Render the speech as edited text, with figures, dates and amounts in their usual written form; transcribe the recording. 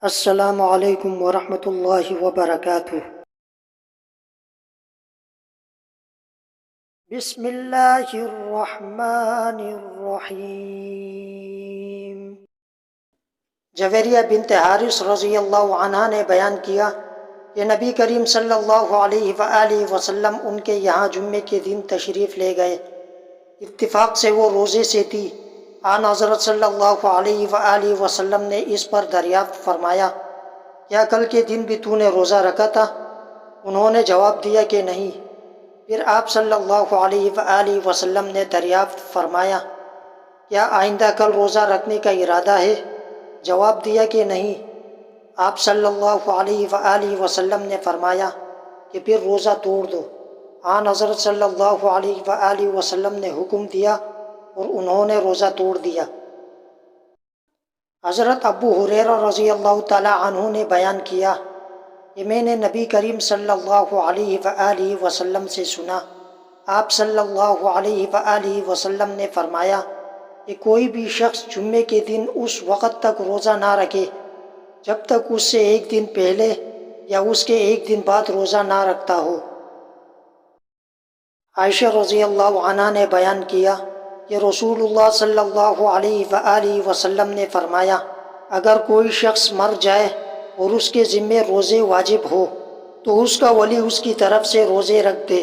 السلام علیکم ورحمۃ اللہ وبرکاتہ۔ بسم اللہ الرحمن الرحیم۔ جویریہ بنت حارث رضی اللہ عنہ نے بیان کیا کہ نبی کریم صلی اللہ علیہ وآلہ وسلم ان کے یہاں جمعے کے دن تشریف لے گئے۔ اتفاق سے وہ روزے سے تھی۔ آن حضرت صلی اللہ علیہ وآلہ وسلم نے اس پر دریافت فرمایا، کیا کل کے دن بھی تو نے روزہ رکھا تھا؟ انہوں نے جواب دیا کہ نہیں۔ پھر آپ صلی اللہ علیہ وآلہ وسلم نے دریافت فرمایا، کیا آئندہ کل روزہ رکھنے کا ارادہ ہے؟ جواب دیا کہ نہیں۔ آپ صلی اللہ علیہ وآلہ وسلم نے فرمایا کہ پھر روزہ توڑ دو۔ آن حضرت صلی اللہ علیہ وآلہ وسلم نے حکم دیا اور انہوں نے روزہ توڑ دیا۔ حضرت ابو ہریرہ رضی اللہ تعالیٰ عنہ نے بیان کیا کہ میں نے نبی کریم صلی اللہ علیہ وآلہ وسلم سے سنا، آپ صلی اللہ علیہ وآلہ وسلم نے فرمایا کہ کوئی بھی شخص جمعے کے دن اس وقت تک روزہ نہ رکھے جب تک اس سے ایک دن پہلے یا اس کے ایک دن بعد روزہ نہ رکھتا ہو۔ عائشہ رضی اللہ عنہ نے بیان کیا کہ رسول اللہ صلی اللہ علیہ وآلہ وسلم نے فرمایا، اگر کوئی شخص مر جائے اور اس کے ذمے روزے واجب ہو تو اس کا ولی اس کی طرف سے روزے رکھ دے۔